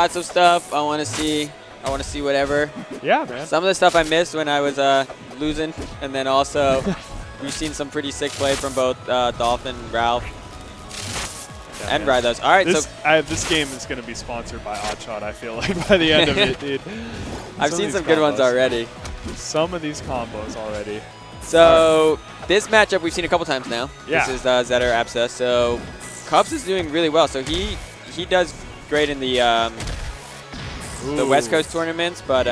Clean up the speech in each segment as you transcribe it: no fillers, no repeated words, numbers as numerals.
screenshots of stuff. I want to see whatever. Yeah, man. Some of the stuff I missed when I was losing, and then also we've seen some pretty sick play from both Dolphin, Ralph, and Reidlos. All right, this game is going to be sponsored by Oddshot, I feel like, by the end of it, dude. I've seen some good ones already. Some of these combos already. So this matchup we've seen a couple times now. Yeah. This is Zetter Absa. So Cupz is doing really well. So he does great in the West Coast tournaments, but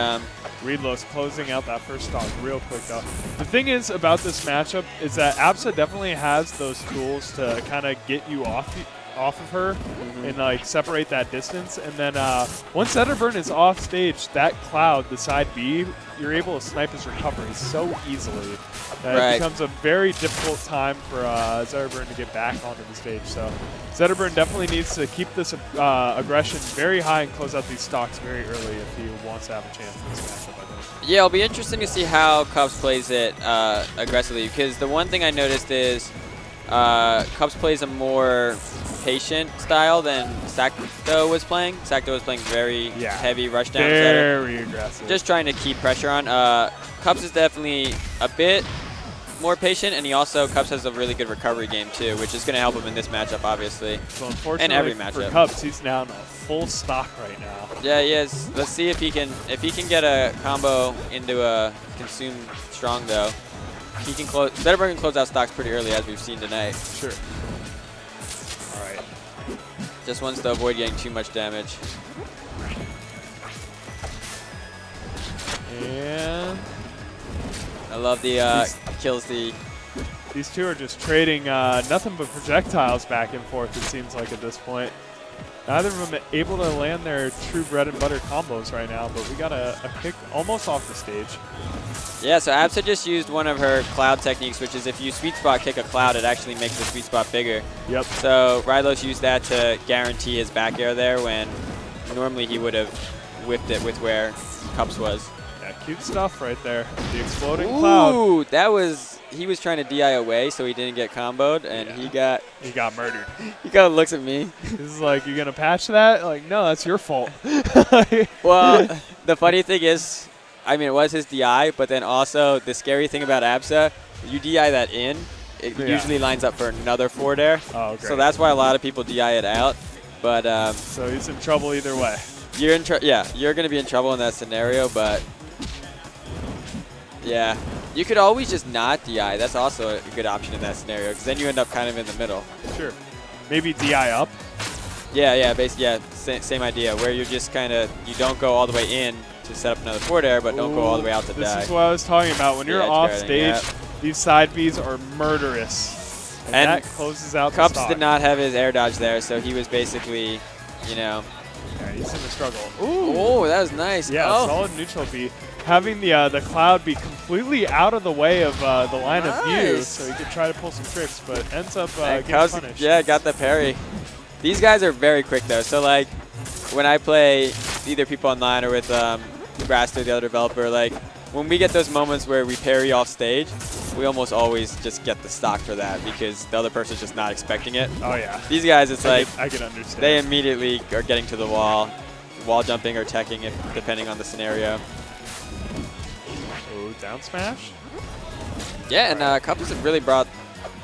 Reidlos closing out that first stock real quick though. The thing is about this matchup is that Absa definitely has those tools to kind of get you off of her and like separate that distance. And then once Zetterburn is off stage, that cloud, the side B, you're able to snipe his recovery so easily that it becomes a very difficult time for Zetterburn to get back onto the stage. So Zetterburn definitely needs to keep this aggression very high and close out these stocks very early if he wants to have a chance in this matchup, I think. Yeah, it'll be interesting to see how Cupz plays it aggressively, because the one thing I noticed is Cupz plays a more patient style than Sacto was playing. Sacto was playing very heavy rush down. Very aggressive. Just trying to keep pressure on. Cupz is definitely a bit more patient, and Cupz has a really good recovery game too, which is going to help him in this matchup, obviously. So unfortunately, and every matchup. For Cupz, he's down a full stock right now. Yeah, he is. Let's see if he can get a combo into a consume strong though. He can close. Zetterburn can close out stocks pretty early, as we've seen tonight. Sure. All right. Just wants to avoid getting too much damage. And I love the kills the. These two are just trading nothing but projectiles back and forth, it seems like, at this point. Neither of them able to land their true bread and butter combos right now, but we got a pick almost off the stage. Yeah, so Absa just used one of her cloud techniques, which is if you sweet spot kick a cloud, it actually makes the sweet spot bigger. Yep. So Reidlos used that to guarantee his back air there when normally he would have whipped it with where Cupz was. Yeah, cute stuff right there. The exploding cloud. Ooh, that was... He was trying to DI away so he didn't get comboed, and he got murdered. He kind of looks at me. This is like, you're going to patch that? Like, no, that's your fault. Well, the funny thing is, I mean, it was his DI, but then also the scary thing about Absa, you DI that in, it usually lines up for another forward air. Oh, great. So that's why a lot of people DI it out. But so he's in trouble either way. You're in you're going to be in trouble in that scenario, but yeah. You could always just not DI. That's also a good option in that scenario, because then you end up kind of in the middle. Sure. Maybe DI up? Yeah, basically, same idea, where you're just kind of, you don't go all the way in to set up another forward air, but don't go all the way out to die. This is what I was talking about. When you're off stage, these side Bs are murderous. And that closes out the stock. Cupz did not have his air dodge there, so he was basically, you know. Yeah, he's in the struggle. Ooh. Oh, that was nice. Yeah, solid neutral B. Having the cloud be completely out of the way of the line of view, so he could try to pull some tricks, but ends up getting punished. Yeah, got the parry. These guys are very quick though. So like, when I play either people online or with Raster, the other developer, like when we get those moments where we parry off stage, we almost always just get the stock for that because the other person's just not expecting it. Oh yeah. These guys, it's I can understand. They immediately are getting to the wall jumping or teching, depending on the scenario. Down smash? Yeah, and Cupz has really brought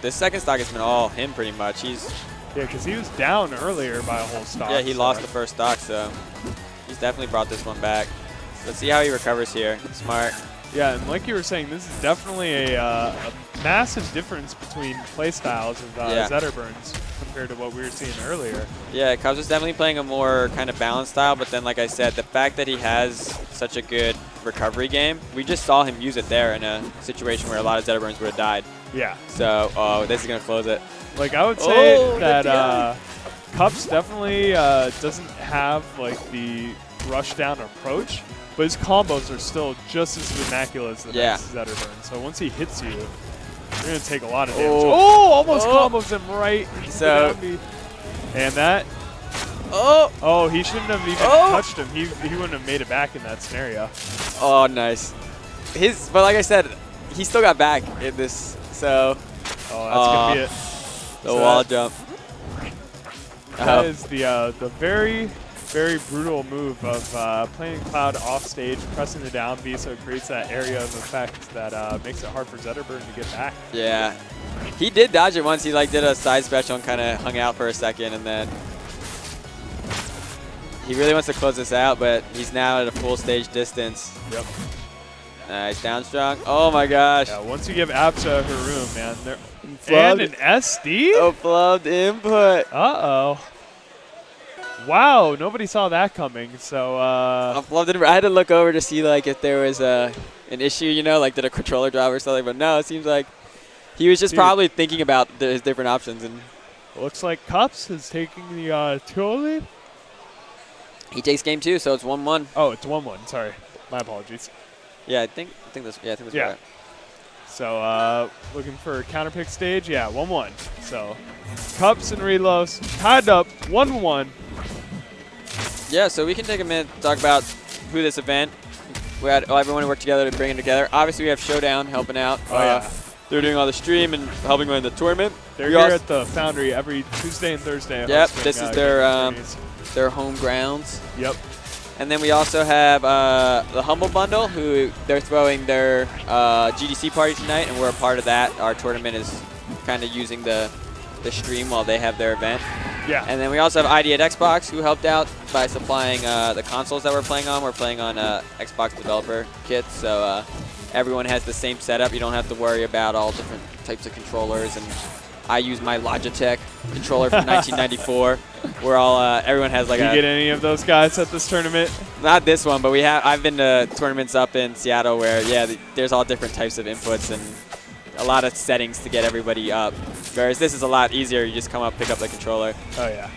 this second stock has been all him pretty much. Yeah, because he was down earlier by a whole stock. Yeah, he lost the first stock, so he's definitely brought this one back. Let's see how he recovers here. Smart. Yeah, and like you were saying, this is definitely a massive difference between play styles of Zetterburn's compared to what we were seeing earlier. Yeah, Cupz is definitely playing a more kind of balanced style, but then like I said, the fact that he has such a good recovery game, we just saw him use it there in a situation where a lot of Zetterburns would have died. Yeah. So, this is going to close it. Like, I would say that Cupz definitely doesn't have, like, the rush-down approach, but his combos are still just as immaculate as the next Zetterburn. So once he hits you, you're going to take a lot of damage. Oh, almost combos him right. So, and that... Oh, he shouldn't have even touched him. He wouldn't have made it back in that scenario. Oh, nice. But like I said, he still got back in this, so... Oh, that's going to be it. The wall jump. That is the very very brutal move of playing Cloud off stage, pressing the down B, so it creates that area of effect that makes it hard for Zetterburn to get back. Yeah. He did dodge it once. He like did a side special and kind of hung out for a second, and then he really wants to close this out, but he's now at a full stage distance. Yep. Nice down strong. Oh my gosh. Yeah, once you give Absa her room, man. Flubbed. And an SD? Oh, flubbed input. Uh-oh. Wow, nobody saw that coming. So Flubbed input. I had to look over to see like if there was an issue, you know, like did a controller drop or something, but no, it seems like he was just probably thinking about his different options. And looks like Cupz is taking the 2-0 lead. He takes game 2, so it's 1-1. Oh, it's 1-1. Sorry. My apologies. Yeah, I think that's right. So looking for a counter pick stage. Yeah, 1-1. So Cupz and Reidlos tied up 1-1. Yeah, so we can take a minute to talk about who this event. We had everyone work together to bring it together. Obviously, we have Showdown helping out. Oh, yeah. They're doing all the stream and helping win the tournament. They're here at the Foundry every Tuesday and Thursday. Yep, this is their home grounds. Yep. And then we also have the Humble Bundle, who they're throwing their GDC party tonight, and we're a part of that. Our tournament is kind of using the stream while they have their event. Yeah. And then we also have ID at Xbox, who helped out by supplying the consoles that we're playing on. We're playing on Xbox developer kits, so everyone has the same setup. You don't have to worry about all different types of controllers. And I use my Logitech controller from 1994. We're all everyone has like you get any of those guys at this tournament? Not this one, but we have. I've been to tournaments up in Seattle where there's all different types of inputs and a lot of settings to get everybody up. Whereas this is a lot easier. You just come up, pick up the controller. Oh yeah.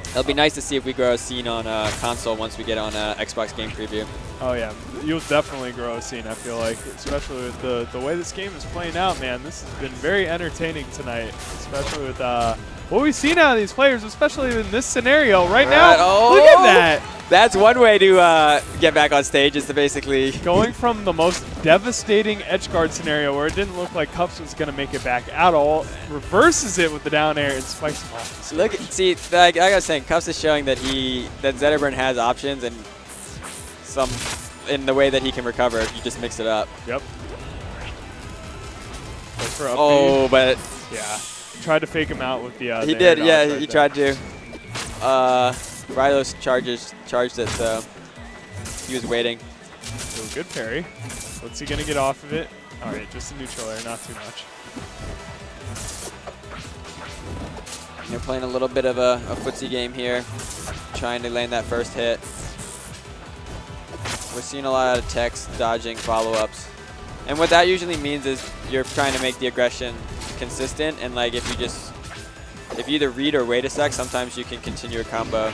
It'll be nice to see if we grow a scene on console once we get on Xbox Game Preview. Oh yeah, you'll definitely grow a scene, I feel like, especially with the way this game is playing out, man. This has been very entertaining tonight, especially with what we've seen out of these players, especially in this scenario right now. Oh, look at that. That's one way to get back on stage, is to basically going from the most devastating edge guard scenario where it didn't look like Cupz was going to make it back at all, reverses it with the down air and spikes him off. Look, see, like I was saying, Cupz is showing that Zetterburn has options and some in the way that he can recover if you just mix it up. Yep. Oh, but yeah, tried to fake him out with the. He did, yeah. He tried to. Reidlos charged it, so he was waiting. So good parry. What's he gonna get off of it? All right, just a neutral air, not too much. They're playing a little bit of a footsie game here, trying to land that first hit. We're seeing a lot of techs dodging follow-ups. And what that usually means is you're trying to make the aggression consistent, and like if you either read or wait a sec, sometimes you can continue a combo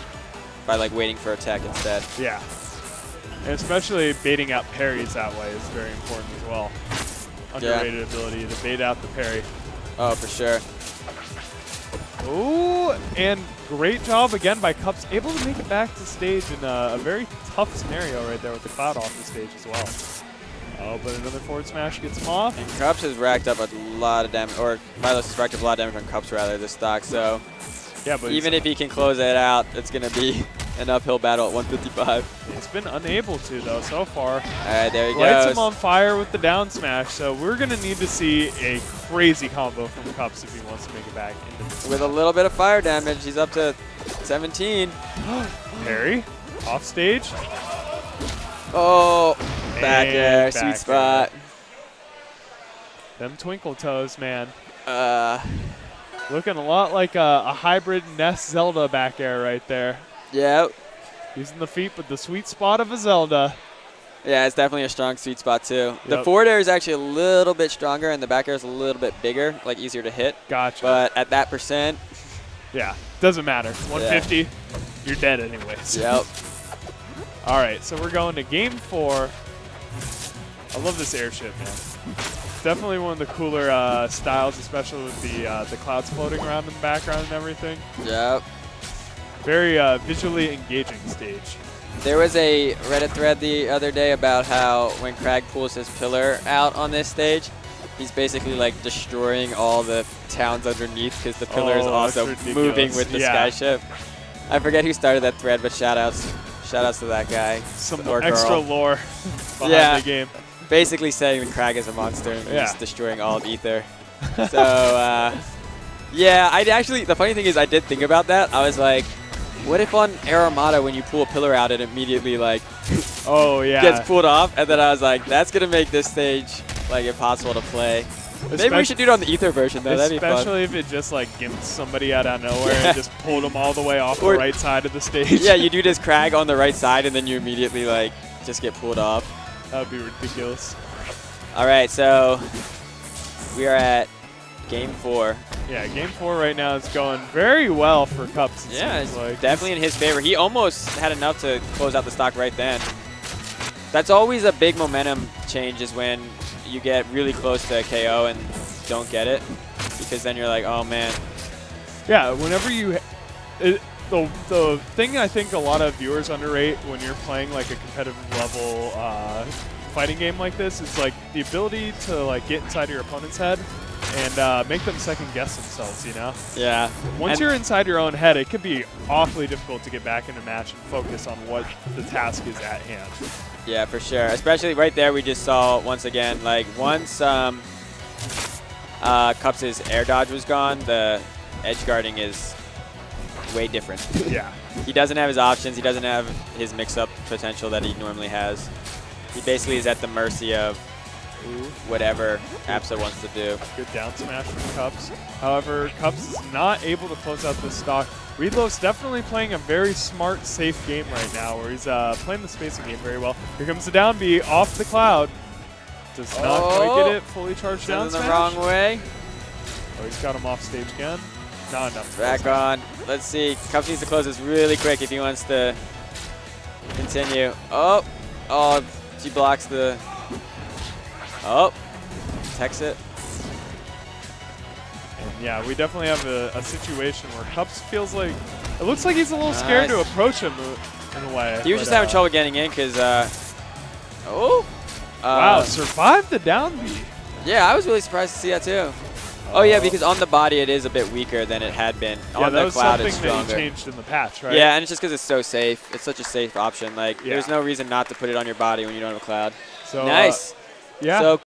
by like waiting for a tech instead. Yeah. And especially baiting out parries that way is very important as well. Underrated ability to bait out the parry. Oh, for sure. Ooh, and great job again by Cupz, able to make it back to stage in a very tough scenario right there with the Cloud off the stage as well. Oh, but another forward smash gets him off. And Cupz has racked up a lot of damage, or Reidlos has racked up a lot of damage on Cupz rather, this stock, so yeah, but even if he can close it out, it's going to be an uphill battle at 155. He's been unable to, though, so far. All right, there he goes. Lights him on fire with the down smash, so we're going to need to see a crazy combo from Cupz if he wants to make it back into this. With a little bit of fire damage, he's up to 17. Parry, off stage. Oh, back air, sweet spot. Them twinkle toes, man. Looking a lot like a hybrid Ness Zelda back air right there. Yep. Using the feet, but the sweet spot of a Zelda. Yeah, it's definitely a strong sweet spot too. Yep. The forward air is actually a little bit stronger, and the back air is a little bit bigger, like easier to hit. Gotcha. But at that percent, yeah, doesn't matter. 150, you're dead anyways. Yep. All right, so we're going to game 4. I love this airship, man. Definitely one of the cooler styles, especially with the clouds floating around in the background and everything. Yep. Very visually engaging stage. There was a Reddit thread the other day about how when Crag pulls his pillar out on this stage, he's basically like destroying all the towns underneath because the pillar is also moving with the skyship. I forget who started that thread, but shout-outs to that guy. Some or extra girl. lore behind the game. Basically saying Crag is a monster and he's destroying all of Aether. So, yeah, the funny thing is I did think about that. I was like, what if on Air Armada when you pull a pillar out it immediately like gets pulled off? And then I was like, that's going to make this stage like impossible to play. Maybe we should do it on the Aether version though, that'd be fun. Especially if it just like gimped somebody out of nowhere and just pulled them all the way off the right side of the stage. Yeah, you do this Crag on the right side and then you immediately like just get pulled off. That would be ridiculous. All right, so we are at Game 4. Yeah, Game 4 right now is going very well for Cupz. Yeah, it's definitely in his favor. He almost had enough to close out the stock right then. That's always a big momentum change is when you get really close to a KO and don't get it, because then you're like, oh man. Yeah, whenever you... The thing I think a lot of viewers underrate when you're playing like a competitive level fighting game like this is like the ability to like get inside your opponent's head and make them second guess themselves, you know? Yeah. Once you're inside your own head, it can be awfully difficult to get back in a match and focus on what the task is at hand. Yeah, for sure. Especially right there, we just saw once again, like once Cupz' air dodge was gone, the edge guarding is way different. Yeah. He doesn't have his options. He doesn't have his mix-up potential that he normally has. He basically is at the mercy of whatever Absa wants to do. Good down smash from Cupz. However, Cupz is not able to close out this stock. Reidlos definitely playing a very smart, safe game right now where he's playing the spacing game very well. Here comes the down B off the cloud. Does not quite get it fully charged down the smash. wrong way. Oh, he's got him off stage again. Not enough. Back on. Let's see. Cupz needs to close this really quick if he wants to continue. Oh, she blocks the... Oh, protects it. And yeah, we definitely have a situation where Cupz feels like... It looks like he's a little scared to approach him in a way. He was just having trouble getting in because... wow, survived the down B. Yeah, I was really surprised to see that too. Oh yeah, because on the body it is a bit weaker than it had been. Yeah, on that the was cloud something it's stronger. that you changed in the patch, right? Yeah, and it's just because it's so safe. It's such a safe option. Like, there's no reason not to put it on your body when you don't have a cloud. So, nice. Yeah. So